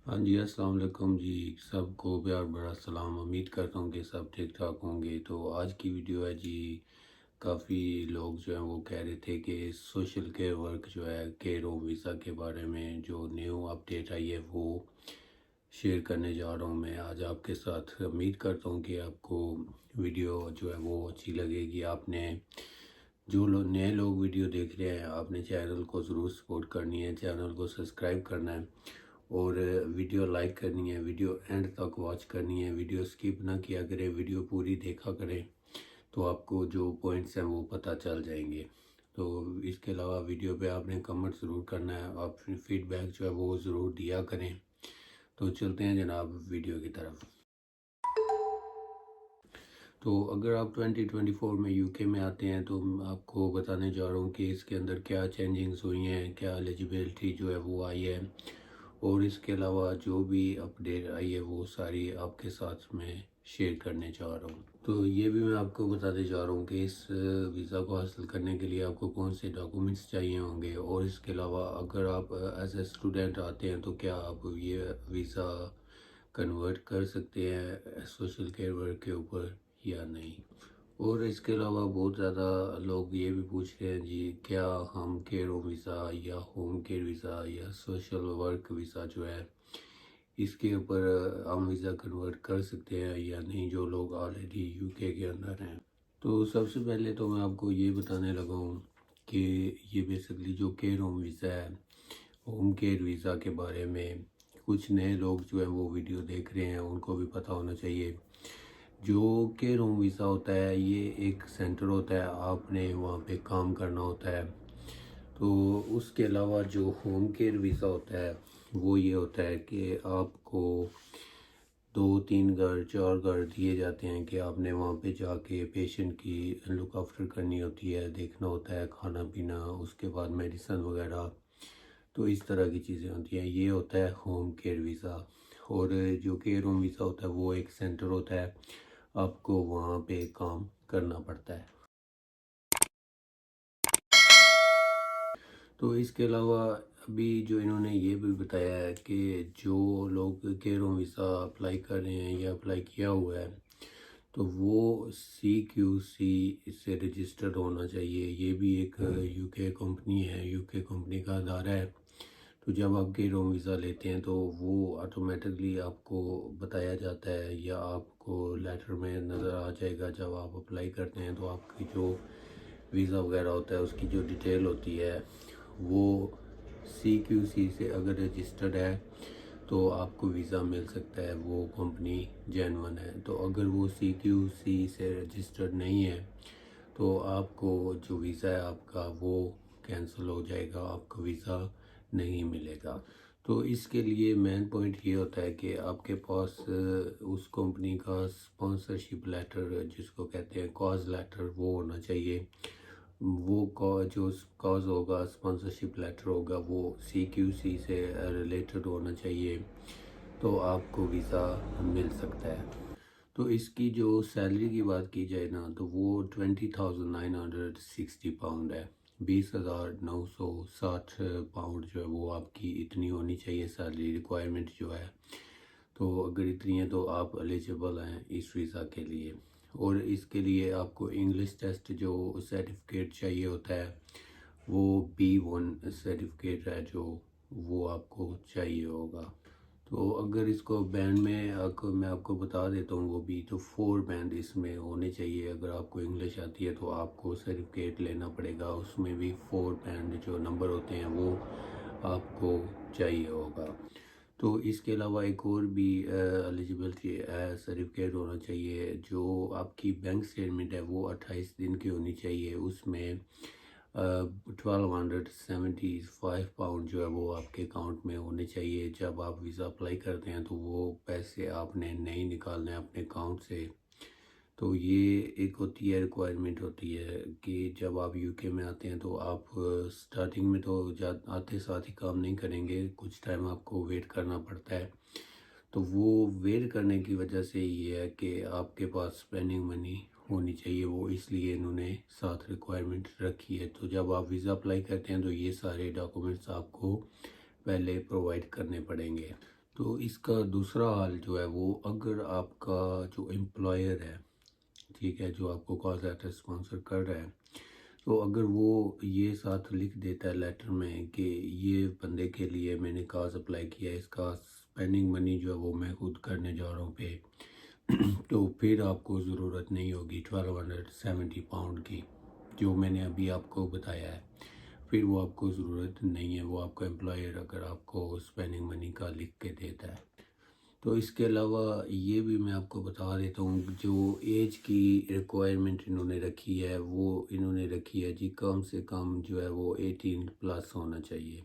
ہاں جی، السلام علیکم جی، سب کو پیار بڑا سلام۔ امید کرتا ہوں کہ سب ٹھیک ٹھاک ہوں گے۔ تو آج کی ویڈیو ہے جی، کافی لوگ جو ہیں وہ کہہ رہے تھے کہ سوشل کیئر ورک جو ہے کیئر ہوم ویزا کے بارے میں جو نیو اپڈیٹ آئی ہے وہ شیئر کرنے جا رہا ہوں میں آج آپ کے ساتھ۔ امید کرتا ہوں کہ آپ کو ویڈیو جو ہے وہ اچھی لگے گی۔ آپ نے جو نئے لوگ ویڈیو دیکھ رہے ہیں، آپ نے چینل کو ضرور سپورٹ کرنی ہے، چینل کو سبسکرائب کرنا ہے اور ویڈیو لائک کرنی ہے، ویڈیو اینڈ تک واچ کرنی ہے، ویڈیو سکپ نہ کیا کرے، ویڈیو پوری دیکھا کرے تو آپ کو جو پوائنٹس ہیں وہ پتہ چل جائیں گے۔ تو اس کے علاوہ ویڈیو پہ آپ نے کمنٹ ضرور کرنا ہے، آپ فیڈ بیک جو ہے وہ ضرور دیا کریں۔ تو چلتے ہیں جناب ویڈیو کی طرف۔ تو اگر آپ 2024 میں یو کے میں آتے ہیں تو میں آپ کو بتانے جا رہا ہوں کہ اس کے اندر کیا چینجنگز ہوئی ہیں، کیا ایلیجیبلٹی جو ہے وہ آئی ہے، اور اس کے علاوہ جو بھی اپڈیٹ آئی ہے وہ ساری آپ کے ساتھ میں شیئر کرنے جا رہا ہوں۔ تو یہ بھی میں آپ کو بتاتے جا رہا ہوں کہ اس ویزا کو حاصل کرنے کے لیے آپ کو کون سے ڈاکومنٹس چاہیے ہوں گے، اور اس کے علاوہ اگر آپ ایز اے اسٹوڈنٹ آتے ہیں تو کیا آپ یہ ویزا کنورٹ کر سکتے ہیں سوشل کیئر ورک کے اوپر یا نہیں۔ اور اس کے علاوہ بہت زیادہ لوگ یہ بھی پوچھ رہے ہیں جی، کیا ہم کیئر ہوم ویزا یا ہوم کیئر ویزا یا سوشل ورک ویزا جو ہے اس کے اوپر ہم ویزا کنورٹ کر سکتے ہیں یا نہیں، جو لوگ آلریڈی یو کے اندر ہیں۔ تو سب سے پہلے تو میں آپ کو یہ بتانے لگا ہوں کہ یہ بیسکلی جو کیئر ہوم ویزا ہے، ہوم کیئر ویزا کے بارے میں کچھ نئے لوگ جو ہیں وہ ویڈیو دیکھ رہے ہیں، ان کو بھی پتہ ہونا چاہیے۔ جو کیئر ہوم ویزا ہوتا ہے یہ ایک سینٹر ہوتا ہے، آپ نے وہاں پہ کام کرنا ہوتا ہے۔ تو اس کے علاوہ جو ہوم کیئر ویزا ہوتا ہے وہ یہ ہوتا ہے کہ آپ کو 2-3 گھر 4 گھر دیے جاتے ہیں کہ آپ نے وہاں پہ جا کے پیشنٹ کی لک آفٹر کرنی ہوتی ہے، دیکھنا ہوتا ہے، کھانا پینا، اس کے بعد میڈیسن وغیرہ، تو اس طرح کی چیزیں ہوتی ہیں۔ یہ ہوتا ہے ہوم کیئر ویزا۔ اور جو کیئر ہوم ویزا ہوتا ہے وہ ایک سینٹر ہوتا ہے، آپ کو وہاں پہ کام کرنا پڑتا ہے۔ تو اس کے علاوہ ابھی جو انہوں نے یہ بھی بتایا ہے کہ جو لوگ کیئر ہوم ویزا اپلائی کر رہے ہیں یا اپلائی کیا ہوا ہے تو وہ CQC سے رجسٹرڈ ہونا چاہیے۔ یہ بھی ایک یو کے کمپنی ہے، یو کے کمپنی کا ادارہ ہے۔ تو جب آپ کیئر ہوم ویزا لیتے ہیں تو وہ آٹومیٹکلی آپ کو بتایا جاتا ہے یا آپ کو لیٹر میں نظر آ جائے گا جب آپ اپلائی کرتے ہیں، تو آپ کی جو ویزا وغیرہ ہوتا ہے اس کی جو ڈیٹیل ہوتی ہے وہ CQC سے اگر رجسٹرڈ ہے تو آپ کو ویزا مل سکتا ہے، وہ کمپنی جینون ہے۔ تو اگر وہ CQC سے رجسٹرڈ نہیں ہے تو آپ کو جو ویزا ہے آپ کا وہ کینسل ہو جائے گا، آپ کو ویزا نہیں ملے گا۔ تو اس کے لیے مین پوائنٹ یہ ہوتا ہے کہ آپ کے پاس اس کمپنی کا اسپانسرشپ لیٹر، جس کو کہتے ہیں کاز لیٹر، وہ ہونا چاہیے۔ وہ جو کاز ہوگا، اسپانسرشپ لیٹر ہوگا، وہ CQC سے ریلیٹڈ ہونا چاہیے، تو آپ کو ویزا مل سکتا ہے۔ تو اس کی جو سیلری کی بات کی جائے نا تو وہ 20,960 پاؤنڈ ہے، 20,960 پاؤنڈ جو ہے وہ آپ کی اتنی ہونی چاہیے سیلری ریکوائرمنٹ جو ہے۔ تو اگر اتنی ہے تو آپ ایلیجیبل ہیں اس ویزا کے لیے۔ اور اس کے لیے آپ کو انگلش ٹیسٹ جو سرٹیفکیٹ چاہیے ہوتا ہے وہ B1 سرٹیفکیٹ ہے جو وہ آپ کو چاہیے ہوگا۔ تو اگر اس کو بینڈ میں میں آپ کو بتا دیتا ہوں وہ بھی، تو 4 بینڈ اس میں ہونے چاہیے۔ اگر آپ کو انگلش آتی ہے تو آپ کو سرٹیفکیٹ لینا پڑے گا، اس میں بھی 4 بینڈ جو نمبر ہوتے ہیں وہ آپ کو چاہیے ہوگا۔ تو اس کے علاوہ ایک اور بھی ایلیجیبلٹی سرٹیفکیٹ ہونا چاہیے، جو آپ کی بینک سٹیٹمنٹ ہے وہ 28 دن کی ہونی چاہیے، اس میں 1275 پاؤنڈ جو ہے وہ آپ کے اکاؤنٹ میں ہونے چاہیے۔ جب آپ ویزا اپلائی کرتے ہیں تو وہ پیسے آپ نے نہیں نکالنے اپنے اکاؤنٹ سے۔ تو یہ ایک ہوتی ہے ریکوائرمنٹ ہوتی ہے کہ جب آپ یو کے میں آتے ہیں تو آپ سٹارٹنگ میں تو آتے ساتھ ہی کام نہیں کریں گے، کچھ ٹائم آپ کو ویٹ کرنا پڑتا ہے۔ تو وہ ویٹ کرنے کی وجہ سے یہ ہے کہ آپ کے پاس اسپینڈنگ منی ہونی چاہیے، وہ اس لیے انہوں نے ساتھ ریکوائرمنٹ رکھی ہے۔ تو جب آپ ویزا اپلائی کرتے ہیں تو یہ سارے ڈاکومنٹس آپ کو پہلے پرووائڈ کرنے پڑیں گے۔ تو اس کا دوسرا حال جو ہے وہ اگر آپ کا جو امپلائر ہے، ٹھیک ہے، جو آپ کو کاز لیٹر اسپانسر کر رہا ہے، تو اگر وہ یہ ساتھ لکھ دیتا ہے لیٹر میں کہ یہ بندے کے لیے میں نے کاز اپلائی کیا ہے، اس کا اسپینڈنگ منی جو ہے وہ میں خود کرنے جا رہا ہوں پہ، تو پھر آپ کو ضرورت نہیں ہوگی 1270 پاؤنڈ کی جو میں نے ابھی آپ کو بتایا ہے، پھر وہ آپ کو ضرورت نہیں ہے، وہ آپ کا امپلائر اگر آپ کو اسپینڈنگ منی کا لکھ کے دیتا ہے۔ تو اس کے علاوہ یہ بھی میں آپ کو بتا دیتا ہوں، جو ایج کی ریکوائرمنٹ انہوں نے رکھی ہے وہ انہوں نے رکھی ہے جی کم سے کم جو ہے وہ 18+ ہونا چاہیے،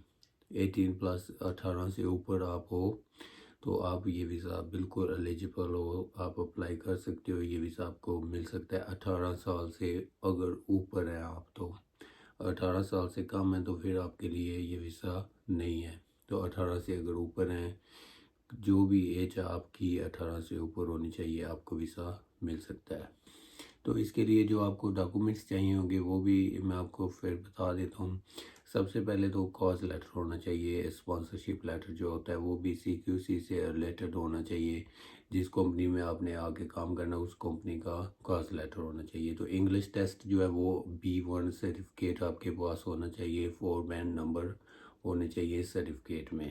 18+، 18 سے اوپر آپ ہو تو آپ یہ ویزا بالکل ایلیجبل ہو، آپ اپلائی کر سکتے ہو، یہ ویزا آپ کو مل سکتا ہے 18 سال سے اگر اوپر ہے آپ تو، 18 سال سے کم ہے تو پھر آپ کے لیے یہ ویزا نہیں ہے، تو 18 سے اگر اوپر ہیں، جو بھی ایج آپ کی 18 سے اوپر ہونی چاہیے، آپ کو ویزا مل سکتا ہے۔ تو اس کے لیے جو آپ کو ڈاکومنٹس چاہیے ہوں گے وہ بھی میں آپ کو پھر بتا دیتا ہوں۔ سب سے پہلے تو کاز لیٹر ہونا چاہیے، اسپانسرشپ لیٹر جو ہوتا ہے وہ بھی CQC سے ریلیٹڈ ہونا چاہیے، جس کمپنی میں آپ نے آگے کام کرنا اس کمپنی کا کاز لیٹر ہونا چاہیے۔ تو انگلش ٹیسٹ جو ہے وہ B1 سرٹیفکیٹ آپ کے پاس ہونا چاہیے، 4 بینڈ نمبر ہونے چاہیے سرٹیفکیٹ میں۔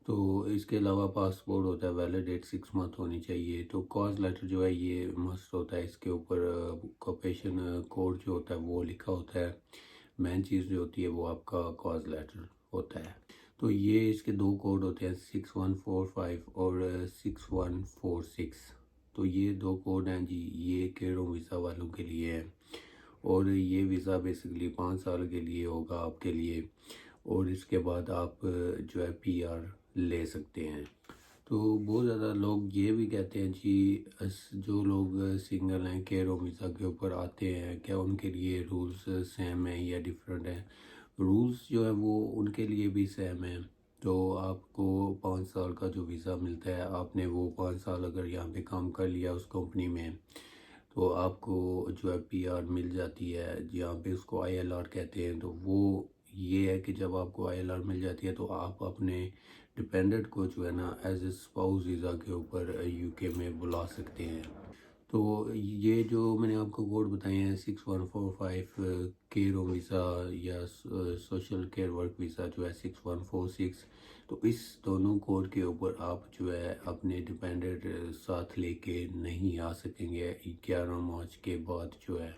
تو اس کے علاوہ پاسپورٹ ہوتا ہے، ویلڈ ڈیٹ 6 منتھ ہونی چاہیے۔ تو کاز لیٹر جو ہے یہ مسٹ ہوتا ہے، اس کے اوپر آکوپیشن کوڈ جو ہوتا ہے وہ لکھا ہوتا ہے، مین چیز جو ہوتی ہے وہ آپ کا کاز لیٹر ہوتا ہے۔ تو یہ اس کے 2 کوڈ ہوتے ہیں، 6145 اور 6146۔ تو یہ 2 کوڈ ہیں جی، یہ کیرو ویزا والوں کے لیے ہے، اور یہ ویزا بیسیکلی 5 سال کے لیے ہوگا آپ کے لیے، اور اس کے بعد آپ جو ہے PR لے سکتے ہیں۔ تو بہت زیادہ لوگ یہ بھی کہتے ہیں جی جو لوگ سنگل ہیں کیرو ویزا کے اوپر آتے ہیں، کیا ان کے لیے رولز سیم ہیں یا ڈیفرنٹ ہیں؟ رولز جو ہے وہ ان کے لیے بھی سیم ہیں۔ تو آپ کو 5 سال کا جو ویزا ملتا ہے، آپ نے وہ 5 سال اگر یہاں پہ کام کر لیا اس کمپنی میں، تو آپ کو جو ہے PR مل جاتی ہے، جہاں پہ اس کو ILR کہتے ہیں۔ تو وہ یہ ہے کہ جب آپ کو ILR مل جاتی ہے تو آپ اپنے ڈپینڈنٹ کو جو ہے نا ایز اے اسپاؤس ویزا کے اوپر UK میں بلا سکتے ہیں۔ تو یہ جو میں نے آپ کو کوڈ بتائے ہیں 6145 کیرو ویزا یا سوشل کیئر ورک ویزا جو ہے 6146، تو اس دونوں کوڈ کے اوپر آپ جو ہے اپنے ڈپینڈنٹ ساتھ لے کے نہیں آ سکیں گے 11 مارچ کے بعد جو ہے۔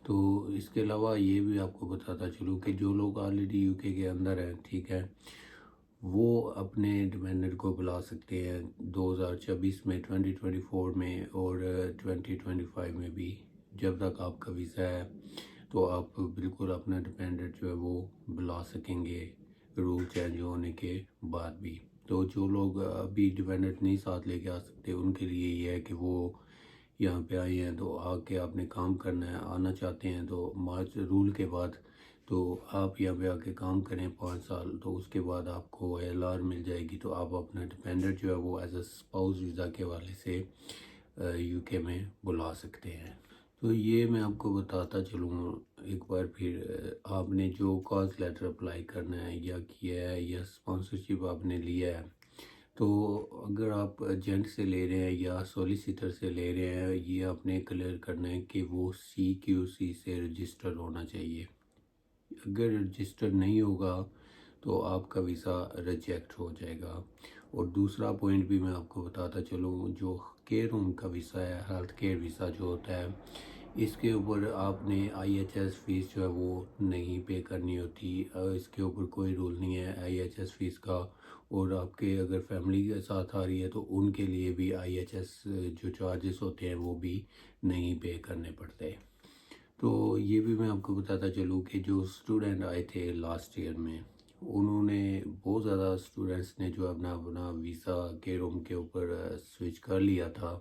تو اس کے علاوہ یہ بھی آپ کو بتاتا چلوں کہ جو لوگ آلریڈی UK کے اندر ہیں، ٹھیک ہے، وہ اپنے ڈپینڈنٹ کو بلا سکتے ہیں 2026 میں، 2024 میں اور 2025 میں بھی، جب تک آپ کا ویزا ہے تو آپ بالکل اپنا ڈپینڈنٹ جو ہے وہ بلا سکیں گے رول چینج ہونے کے بعد بھی۔ تو جو لوگ ابھی ڈپینڈنٹ نہیں ساتھ لے کے آ سکتے، ان کے لیے یہ ہے کہ وہ یہاں پہ آئے ہیں تو آ کے آپ نے کام کرنا ہے، آنا چاہتے ہیں تو مارچ رول کے بعد تو آپ یہاں پہ آ کے کام کریں 5 سال، تو اس کے بعد آپ کو ILR مل جائے گی، تو آپ اپنا ڈپینڈنٹ جو ہے وہ ایز اے اسپاؤس ویزا کے حوالے سے UK میں بلا سکتے ہیں۔ تو یہ میں آپ کو بتاتا چلوں ایک بار پھر، آپ نے جو کاز لیٹر اپلائی کرنا ہے یا کیا ہے یا اسپانسرشپ آپ نے لیا ہے، تو اگر آپ ایجنٹ سے لے رہے ہیں یا سولیسیٹر سے لے رہے ہیں، یہ آپ نے کلیئر کرنا ہے کہ وہ CQC سے رجسٹر ہونا چاہیے۔ اگر رجسٹر نہیں ہوگا تو آپ کا ویزا ریجیکٹ ہو جائے گا۔ اور دوسرا پوائنٹ بھی میں آپ کو بتاتا چلوں، جو کیئر ہوم کا ویزا ہے، ہیلتھ کیئر ویزا جو ہوتا ہے، اس کے اوپر آپ نے IHS فیس جو ہے وہ نہیں پے کرنی ہوتی، اس کے اوپر کوئی رول نہیں ہے IHS فیس کا، اور آپ کے اگر فیملی کے ساتھ آ رہی ہے تو ان کے لیے بھی IHS جو چارجز ہوتے ہیں وہ بھی نہیں پے کرنے پڑتے۔ تو یہ بھی میں آپ کو بتاتا چلوں کہ جو اسٹوڈنٹ آئے تھے لاسٹ ایئر میں، انہوں نے بہت زیادہ اسٹوڈنٹس نے جو اپنا ویزا کے روم کے اوپر سوئچ کر لیا تھا۔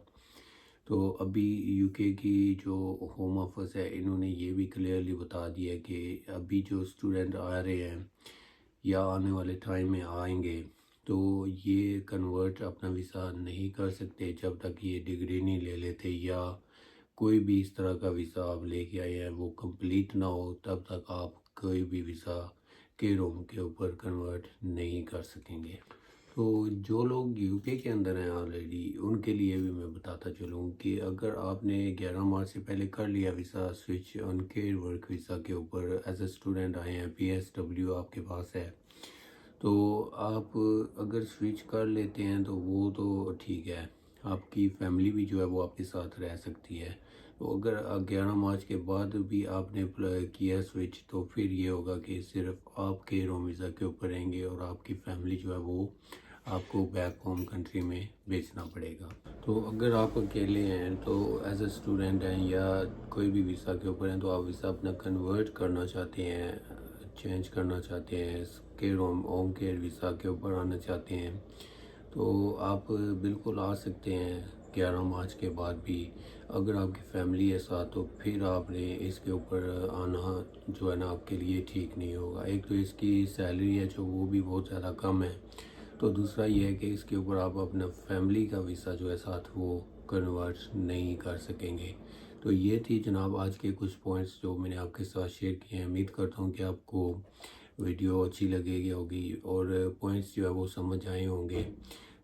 تو ابھی UK کی جو ہوم آفس ہے، انہوں نے یہ بھی کلیئرلی بتا دیا ہے کہ ابھی جو اسٹوڈنٹ آ رہے ہیں یا آنے والے ٹائم میں آئیں گے، تو یہ کنورٹ اپنا ویزا نہیں کر سکتے جب تک یہ ڈگری نہیں لے لیتے، یا کوئی بھی اس طرح کا ویزا آپ لے کے آئے ہیں وہ کمپلیٹ نہ ہو، تب تک آپ کوئی بھی ویزا کے روم کے اوپر کنورٹ نہیں کر سکیں گے۔ تو جو لوگ یو کے اندر ہیں آلریڈی ان کے لیے بھی میں بتاتا چلوں کہ اگر آپ نے 11 مارچ سے پہلے کر لیا ویزا سوئچ ان کے ورک ویزا کے اوپر ایز اے اسٹوڈنٹ آئے ہیں، پی ایس ڈبلیو آپ کے پاس ہے، تو آپ اگر سوئچ کر لیتے ہیں تو وہ تو ٹھیک ہے، آپ کی فیملی بھی جو ہے وہ آپ کے ساتھ رہ سکتی ہے۔ تو اگر 11 مارچ کے بعد بھی آپ نے کیا سوئچ تو پھر یہ ہوگا کہ صرف آپ کے روم ویزا کے اوپر رہیں گے اور آپ کی فیملی جو ہے وہ آپ کو بیک ہوم کنٹری میں بھیجنا پڑے گا۔ تو اگر آپ اکیلے ہیں تو ایز اے اسٹوڈنٹ ہیں یا کوئی بھی ویزا کے اوپر ہیں تو آپ ویزا اپنا کنورٹ کرنا چاہتے ہیں، چینج کرنا چاہتے ہیں، اس کے ہوم کیئر ویزا کے اوپر آنا چاہتے ہیں تو آپ بالکل آ سکتے ہیں 11 مارچ کے بعد بھی۔ اگر آپ کی فیملی ہے ساتھ تو پھر آپ نے اس کے اوپر آنا جو ہے نا آپ کے لیے ٹھیک نہیں ہوگا۔ ایک تو اس کی سیلری ہے جو وہ بھی بہت زیادہ کم ہے، تو دوسرا یہ ہے کہ اس کے اوپر آپ اپنا فیملی کا ویزا جو ہے ساتھ وہ کنورٹ نہیں کر سکیں گے۔ تو یہ تھی جناب آج کے کچھ پوائنٹس جو میں نے آپ کے ساتھ شیئر کیے ہیں۔ امید کرتا ہوں کہ آپ کو ویڈیو اچھی لگے گی ہوگی اور پوائنٹس جو ہے وہ سمجھ آئے ہوں گے۔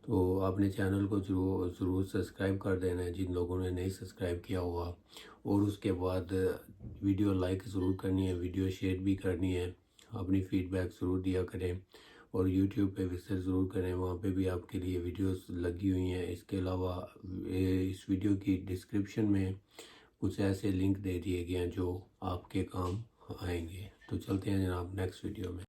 تو آپ نے چینل کو ضرور سبسکرائب کر دینا ہے جن لوگوں نے نہیں سبسکرائب کیا ہوا، اور اس کے بعد ویڈیو لائک ضرور کرنی ہے، ویڈیو شیئر بھی کرنی ہے، اپنی فیڈ بیک ضرور دیا کریں، اور یوٹیوب پہ وزٹ ضرور کریں، وہاں پہ بھی آپ کے لیے ویڈیوز لگی ہوئی ہیں۔ اس کے علاوہ اس ویڈیو کی ڈسکرپشن میں کچھ ایسے لنک دے دیے گئے ہیں جو آپ کے کام آئیں گے۔ تو چلتے ہیں جناب نیکسٹ ویڈیو میں۔